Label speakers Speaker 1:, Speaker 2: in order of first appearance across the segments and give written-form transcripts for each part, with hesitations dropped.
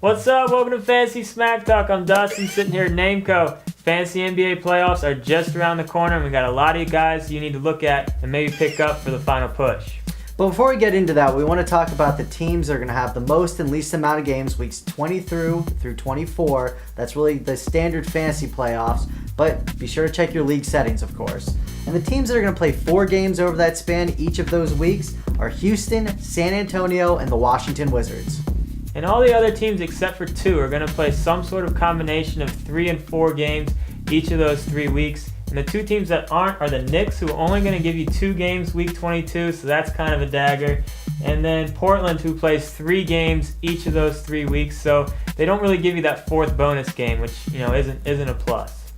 Speaker 1: What's up? Welcome to Fantasy Smack Talk. I'm Dustin, sitting here at Nameco. Fantasy NBA playoffs are just around the corner, and we got a lot of you guys you need to look at and maybe pick up for the final push.
Speaker 2: But before we get into that, we want to talk about the teams that are going to have the most and least amount of games, weeks 20 through 24. That's really the standard fantasy playoffs, but be sure to check your league settings, of course. And the teams that are going to play 4 games over that span each of those weeks are Houston, San Antonio, and the Washington Wizards.
Speaker 1: And all the other teams except for 2 are going to play some sort of combination of 3 and 4 games each of those 3 weeks. And the 2 teams that aren't are the Knicks, who are only going to give you 2 games week 22, so that's kind of a dagger. And then Portland, who plays 3 games each of those 3 weeks, so they don't really give you that 4th bonus game, which isn't a plus.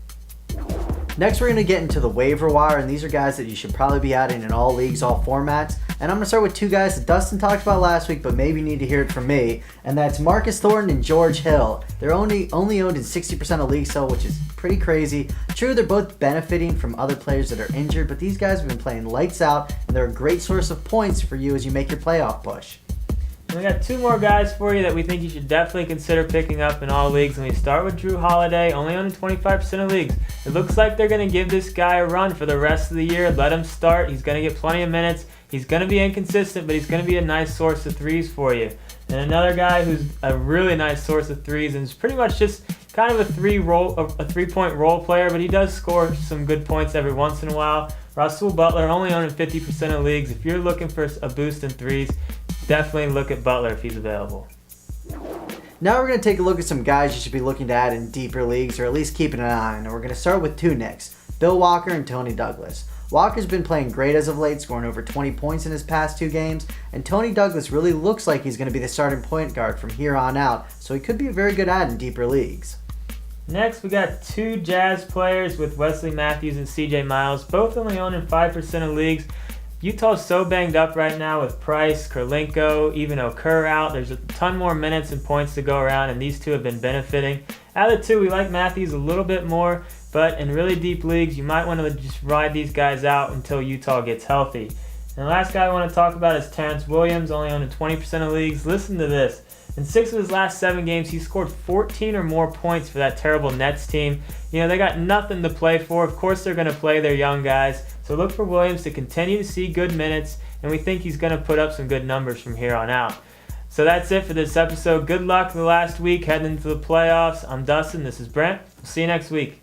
Speaker 2: Next, we're going to get into the waiver wire, and these are guys that you should probably be adding in all leagues, all formats. And I'm going to start with 2 guys that Dustin talked about last week, but maybe you need to hear it from me, and that's Marcus Thornton and George Hill. They're only owned in 60% of leagues, so which is pretty crazy. True, they're both benefiting from other players that are injured, but these guys have been playing lights out, and they're a great source of points for you as you make your playoff push.
Speaker 1: And we got 2 more guys for you that we think you should definitely consider picking up in all leagues. And we start with Drew Holiday, only owned in 25% of leagues. It looks like they're going to give this guy a run for the rest of the year. Let him start. He's going to get plenty of minutes. He's going to be inconsistent, but he's going to be a nice source of threes for you. And another guy who's a really nice source of threes and is pretty much just kind of a 3-point role player, but he does score some good points every once in a while. Russell Butler, only owned in 50% of leagues. If you're looking for a boost in threes, definitely look at Butler if he's available.
Speaker 2: Now we're going to take a look at some guys you should be looking to add in deeper leagues, or at least keeping an eye on. And we're going to start with 2 Knicks, Bill Walker and Tony Douglas. Walker's been playing great as of late, scoring over 20 points in his past 2 games, and Tony Douglas really looks like he's going to be the starting point guard from here on out, so he could be a very good add in deeper leagues.
Speaker 1: Next, we got 2 Jazz players with Wesley Matthews and CJ Miles, both only owned in 5% of leagues. Utah's so banged up right now with Price, Kurlenko, even Okur out. There's a ton more minutes and points to go around, and these 2 have been benefiting. Out of the 2, we like Matthews a little bit more, but in really deep leagues, you might want to just ride these guys out until Utah gets healthy. And the last guy I want to talk about is Terrence Williams, only owned in 20% of leagues. Listen to this. In 6 of his last 7 games, he scored 14 or more points for that terrible Nets team. They got nothing to play for. Of course, they're going to play their young guys. So look for Williams to continue to see good minutes, and we think he's going to put up some good numbers from here on out. So that's it for this episode. Good luck the last week heading into the playoffs. I'm Dustin. This is Brent. We'll see you next week.